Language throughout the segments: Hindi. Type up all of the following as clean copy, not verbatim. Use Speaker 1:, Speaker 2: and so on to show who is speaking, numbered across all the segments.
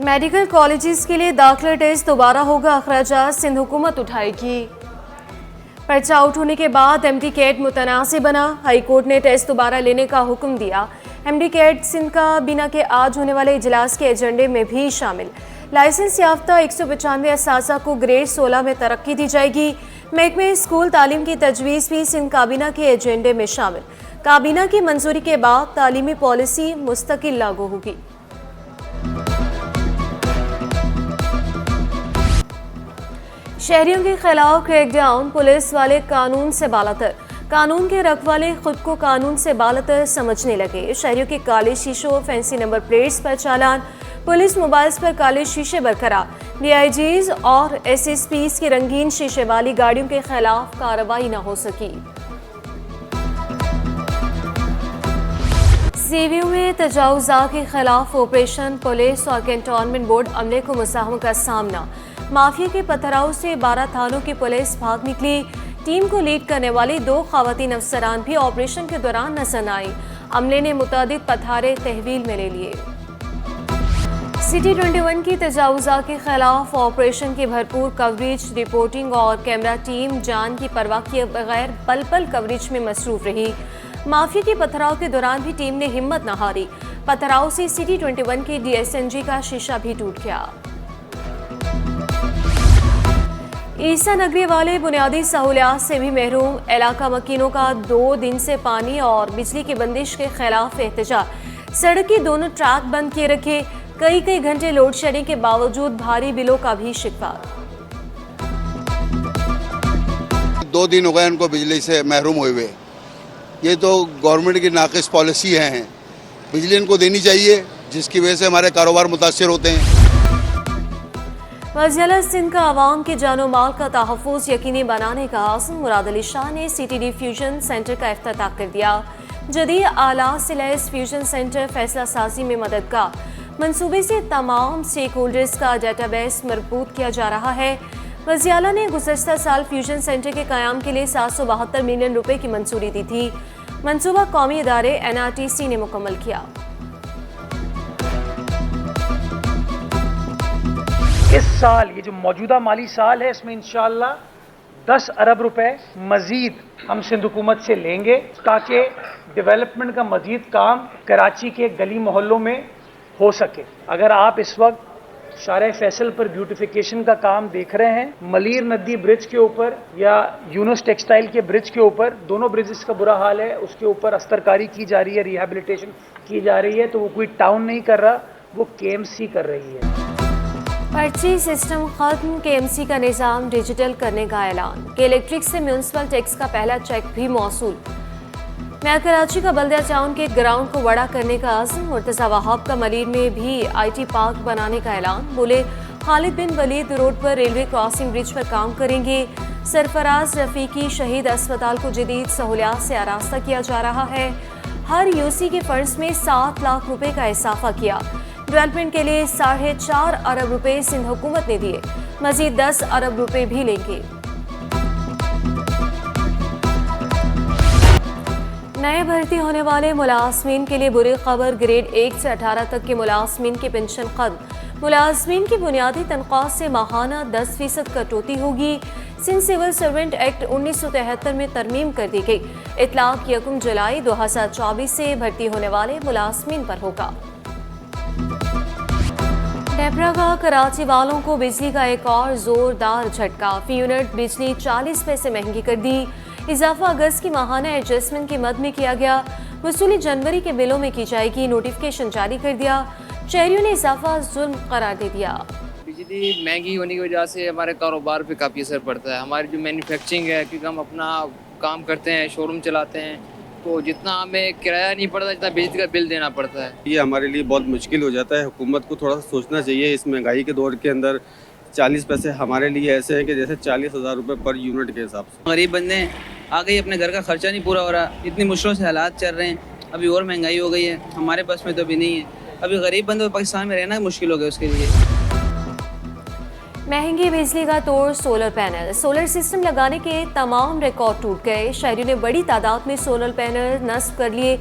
Speaker 1: मेडिकल कॉलेजेस के लिए दाखिला टेस्ट दोबारा होगा, अखराजात सिंध हुकूमत उठाएगी। पर्चा आउट होने के बाद एमडी कैट मुतनाज़ बना, हाईकोर्ट ने टेस्ट दोबारा लेने का हुक्म दिया। एमडी कैट सिंध का बिना के आज होने वाले इजलास के एजेंडे में भी शामिल। लाइसेंस याफ्ता 195 असासा को ग्रेड 16 में तरक्की दी जाएगी। महकमे स्कूल तालीम की तजवीज़ भी सिंध काबीना के एजेंडे में शामिल। काबीना की मंजूरी के बाद तालीमी पॉलिसी मुस्तकिल लागू होगी। शहरियों के खिलाफ क्रैकडाउन, पुलिस वाले कानून से बालातर। कानून के रखवाले खुद को कानून से बालातर समझने लगे। शहरियों के काले शीशों, फैंसी नंबर प्लेट्स पर चालान, पुलिस मोबाइल्स पर काले शीशे बरकरार। डीआईजीज और एसएसपीज की रंगीन शीशे वाली गाड़ियों के खिलाफ कार्रवाई न हो सकी। सीवियों में तजावुज़ा के खिलाफ ऑपरेशन, पुलिस और कैंटोनमेंट बोर्ड अमले को मुज़ाहमत का सामना। माफिया के पथराव से 12 थानों की पुलिस भाग निकली। टीम को लीड करने वाली 2 खवातीन अफसरान भी ऑपरेशन के दौरान नजर आई। अमले ने मुतादिद पथारे तहवील में ले लिए। सिटी 21 की तजावुज़ा के खिलाफ ऑपरेशन की भरपूर कवरेज, रिपोर्टिंग और कैमरा टीम जान की परवाह किए बगैर पल पल कवरेज में मसरूफ रही। माफिया के पथराव के दौरान भी टीम ने हिम्मत न हारी। पथराव से सिटी 21 की डीएसएनजी का शीशा भी टूट गया। ईसा नगरी वाले बुनियादी सहूलियात से भी महरूम। इलाका मकीनों का 2 दिन से पानी और बिजली की बंदिश के खिलाफ एहतजाज। सड़क के दोनों ट्रैक बंद किए रखे। कई घंटे लोड शेडिंग के बावजूद भारी बिलों का भी शिकवा।
Speaker 2: 2 दिन हो गए उनको बिजली से महरूम हुए हुए। ये तो गवर्नमेंट की नाकिस पॉलिसी है। बिजली इनको देनी चाहिए, जिसकी वजह से हमारे कारोबार मुतासिर होते हैं।
Speaker 1: वज़ीर सिंध का आवाम के जानो माल का तहफ़्फ़ुज़ यकीनी बनाने का आज़म मुराद अली शाह ने सिटी फ्यूजन सेंटर का इफ्तिताह कर दिया। जदीद आला से लैस फ्यूजन सेंटर फैसला साजी में मददगार। मंसूबे से तमाम स्टेक होल्डर्स का डेटाबेस मरबूत किया जा रहा है। वज़ीर ने गुज़श्ता साल फ्यूजन सेंटर के क़याम के लिए 772 मिलियन रुपए की मंजूरी दी थी। मंसूबा कौमी इदारे NRTC ने मुकम्मल किया।
Speaker 3: इस साल, ये जो मौजूदा माली साल है, इसमें इंशाअल्लाह 10 अरब रुपए मजीद हम सिंध हुकूमत से लेंगे ताकि डेवलपमेंट का मजीद काम कराची के गली मोहल्लों में हो सके। अगर आप इस वक्त शारे फैसल पर ब्यूटिफिकेशन का काम देख रहे हैं, मलीर नदी ब्रिज के ऊपर या यूनुस टेक्सटाइल के ब्रिज के ऊपर, दोनों ब्रिजेस का बुरा हाल है। उसके ऊपर अस्तरकारी की जा रही है, रिहैबिलिटेशन की जा रही है। तो वो कोई टाउन नहीं कर रहा, वो KMC कर रही है।
Speaker 1: पर्ची सिस्टम खत्म, KMC का निज़ाम डिजिटल करने का ऐलान। के इलेक्ट्रिक से म्यूनसिपल टैक्स का पहला चेक भी मौसूल। मेयर कराची का बल्दिया टाउन के ग्राउंड को बड़ा करने का आज़म। मुर्तज़ा वहाब का मलीर में भी IT पार्क बनाने का ऐलान। बोले खालिद बिन वलीद रोड पर रेलवे क्रॉसिंग ब्रिज पर काम करेंगे। सरफराज रफ़ीकी शहीद अस्पताल को जदीद सहूलियात से आरास्ता किया जा रहा है। हर UC के फंड्स में 7 लाख रुपए का इजाफा किया। डेवलपमेंट के लिए 4.5 अरब रुपए सिंध हुकूमत ने दिए। मजीद 10 अरब रुपए भी लेंगे। नए भर्ती होने वाले मुलाजमीन के लिए बुरी खबर। ग्रेड 1 से 18 तक के मुलाजमीन की पेंशन खत्म। मुलाजमीन की बुनियादी तनख्वाह से माहाना 10% कटौती होगी। सिंध सिविल सर्वेंट एक्ट 1973 में तरमीम कर दी गई। इतलाक 1 जुलाई 2024 से भर्ती होने वाले मुलाजमीन पर होगा। नेपरा का कराची वालों को बिजली का एक और जोरदार झटका। फी यूनिट बिजली 40 पैसे महंगी कर दी। इजाफा अगस्त की माहाना एडजस्टमेंट की मद में किया गया। वसूली जनवरी के बिलों में की जाएगी। नोटिफिकेशन जारी कर दिया। शहरियों ने इजाफा जुल्म करार दे दिया।
Speaker 4: बिजली महंगी होने की वजह से हमारे कारोबार पे काफ़ी असर पड़ता है। हमारी जो मैन्युफैक्चरिंग है, क्योंकि हम अपना काम करते हैं, शोरूम चलाते हैं, तो जितना हमें किराया नहीं पड़ता, जितना बिजली का बिल देना पड़ता है।
Speaker 5: ये हमारे लिए बहुत मुश्किल हो जाता है। हुकूमत को थोड़ा सा सोचना चाहिए। इस महंगाई के दौर के अंदर 40 पैसे हमारे लिए ऐसे हैं कि जैसे 40,000 रुपये पर यूनिट के हिसाब से।
Speaker 6: गरीब बंदे आ गई, अपने घर का खर्चा नहीं पूरा हो रहा, इतनी मुश्किलों से हालात चल रहे हैं। अभी और महंगाई हो गई है, हमारे पास में तो अभी नहीं है। अभी गरीब बंदे पाकिस्तान में रहना मुश्किल हो गया उसके लिए।
Speaker 1: महंगी बिजली का तोड़ सोलर पैनल। सोलर सिस्टम लगाने के तमाम रिकॉर्ड टूट गए। शहरियों ने बड़ी तादाद में सोलर पैनल नस्ब कर लिए।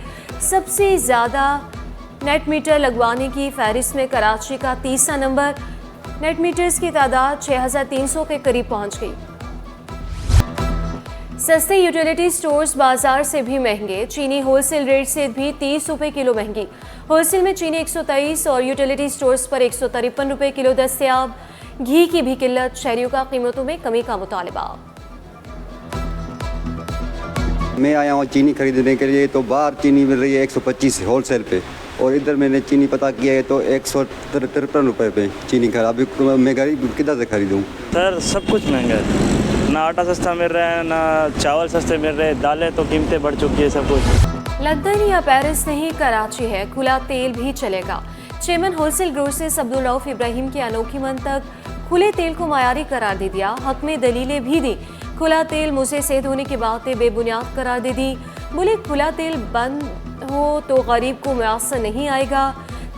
Speaker 1: सबसे ज़्यादा नेट मीटर लगवाने की फहरिस्त में कराची का तीसरा नंबर। नेट मीटर्स की तादाद 6300 के करीब पहुंच गई। सस्ते यूटिलिटी स्टोर्स बाजार से भी महंगे। चीनी होलसेल रेट से भी 30 रुपये किलो महंगी। होलसेल में चीनी 123 और यूटिलिटी स्टोर्स पर 153 रुपये किलो दस्तयाब। घी की भी किल्लत, शहरियों का कीमतों में कमी का मुतालबा।
Speaker 7: मैं आया हूँ चीनी खरीदने के लिए, तो बाहर चीनी मिल रही है 125 होलसेल पे, और इधर मैंने चीनी पता किया है तो 153 रुपये पे चीनी खरीद। अभी मैं गरीब किधर से खरीदूँ?
Speaker 8: सर सब कुछ महंगा है, ना आटा सस्ता मिल रहा है, ना चावल सस्ते मिल रहे हैं, दालें तो कीमतें बढ़ चुकी है, सब कुछ।
Speaker 1: लंदन या पेरिस नहीं, कराची है, खुला तेल भी चलेगा। Chairman wholesale grocers Abdul Rauf Ibrahim की अनोखी मंतक, खुले तेल को मायारी करार दे दिया। हक में दलीलें भी दी। खुला तेल मुझे सेहत होने की बातें बेबुनियाद करार दे दी। बोले खुला तेल बंद हो तो गरीब को मुयस्सर नहीं आएगा।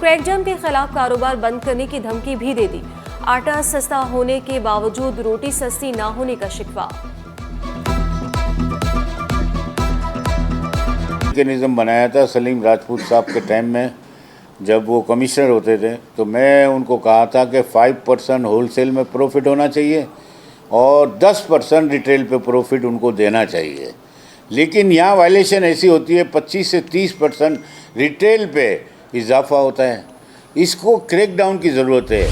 Speaker 1: क्रैकडाउन के खिलाफ कारोबार बंद करने की धमकी भी दे दी। आटा सस्ता होने के बावजूद रोटी सस्ती ना होने का शिकवा।
Speaker 9: मैकेनिज्म बनाया था सलीम राजपूत साहब के टाइम में, जब वो कमिश्नर होते थे, तो मैं उनको कहा था कि 5% होलसेल में प्रॉफिट होना चाहिए और 10% रिटेल पे प्रॉफिट उनको देना चाहिए। लेकिन यहाँ वायलेशन ऐसी होती है 25 से 30% रिटेल पे इजाफा होता है। इसको क्रैकडाउन की ज़रूरत है।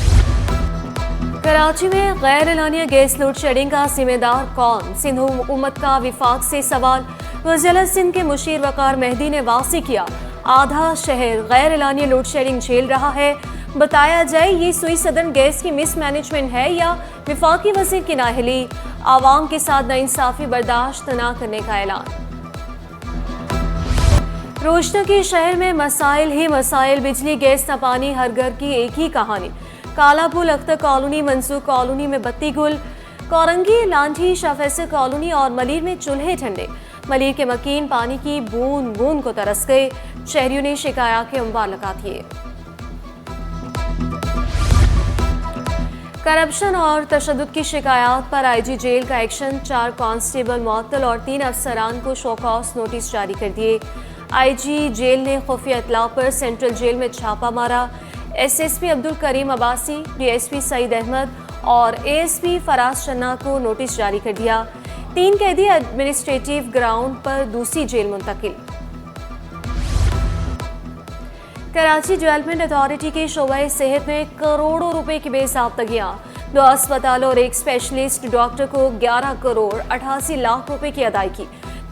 Speaker 1: कराची में गैर एलानिया गैस लोड शेडिंग का जिम्मेदार कौन? सिंध हुकूमत का विफाक से सवाल। वज़ीर सिंध के मुशीर वकार मेहदी ने वाज़ेह किया, आधा शहर गैर एलानिया लोड शेडिंग झेल रहा है। बताया जाए ये सुई सदन गैस की मिसमैनेजमेंट है या विफाकी वज़ीर की नाअहली। आवाम के साथ नाइंसाफ़ी बर्दाश्त न करने का ऐलान। रोशना के शहर में मसाइल ही मसाइल, बिजली गैस न पानी, हर घर की एक ही कहानी। कालापुल, अख्तर कॉलोनी, मंसूर कॉलोनी में बत्ती गुल, कोरंगी, लांठी, शाफैसर कॉलोनी और मलीर में चूल्हे ठंडे। मलीर के मकीन पानी की बूंद बूंद को तरस गए। शहरियों ने शिकायत के अंबार लगा दिए। करप्शन और तशद्दुद की शिकायत पर आईजी जेल का एक्शन। 4 कांस्टेबल मुअत्तल और 3 अफसरान को शो कॉज नोटिस जारी कर दिए। आईजी जेल ने खुफिया इत्तला पर सेंट्रल जेल में छापा मारा। एसएसपी अब्दुल करीम अब्बासी, डीएसपी सईद अहमद और एएसपी फराज चन्ना को नोटिस जारी कर दिया। 3 कैदी एडमिनिस्ट्रेटिव ग्राउंड पर दूसरी जेल मुंतकिल। कराची डेवलपमेंट अथॉरिटी के शोबे सेहत में करोड़ों रुपए की बेसाब्तगियां। 2 अस्पताल और 1 स्पेशलिस्ट डॉक्टर को 11 करोड़ 88 लाख रुपए की अदायगी,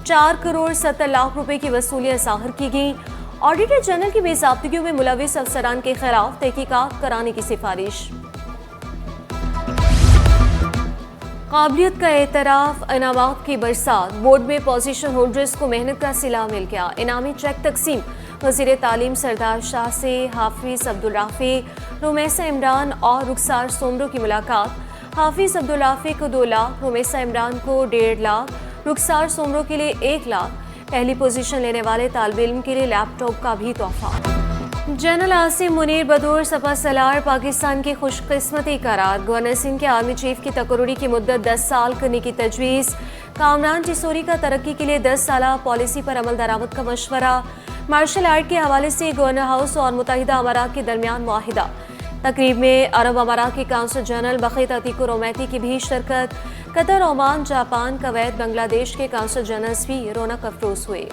Speaker 1: 4 करोड़ 70 लाख रुपए की वसूलियां ज़ाहिर की गई। ऑडिटर जनरल की बेसाब्तगियों में मुलविस अफसरान के खिलाफ तहकीकात कराने की सिफारिश। काबिलियत का एतराफ़, इनामात की बरसात। बोर्ड में पोजीशन होल्डर्स को मेहनत का सिला मिल गया। इनामी चेक तकसीम। वज़ीर तालीम सरदार शाह से हाफिज़ अब्दुल राफ़ी, रुमैसा इमरान और रुखसार सोमरो की मुलाकात। हाफिज़ अब्दुल राफ़ी को 2 लाख, रुमैसा इमरान को 1.5 लाख, रुखसार सोमरो के लिए 1 लाख। पहली पोजीशन लेने वाले तालिब इल्म के लिए लैपटॉप का भी तोहफा। जनरल आसिम मुनीर बदौर सपा सलार पाकिस्तान की खुशकिस्मती करार। गवर्नर सिंध के आर्मी चीफ की तकर्री की मुद्दत 10 साल करने की तजवीज़। कामरान चिसोरी का तरक्की के लिए 10 साला पॉलिसी पर अमल दरामद का मशवरा। मार्शल आर्ट के हवाले से गवर्नर हाउस और मुत्तहिदा अमारात के दरमियान मुआहिदा। तकरीब में अरब अमारात के काउंसिल जनरल बखीत अतीक रोमैती की भी शिरकत। Qatar, Oman, Japan, Kuwait, Bangladesh के काउंसिल जनरल्स भी रौनक अफरोज हुए।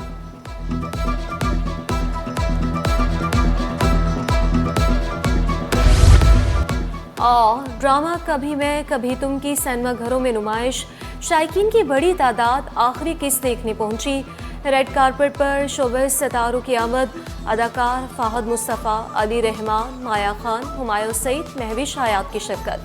Speaker 1: और ड्रामा कभी मैं कभी तुम की सिनेमा घरों में नुमाइश। शायकीन की बड़ी तादाद आखिरी किस्त देखने पहुंची। रेड कारपेट पर शोबिज़ सितारों की आमद। अदाकार फाहद मुस्तफ़ा, अली रहमान, माया खान, हुमायूं सईद, महविश हयात की शिरकत।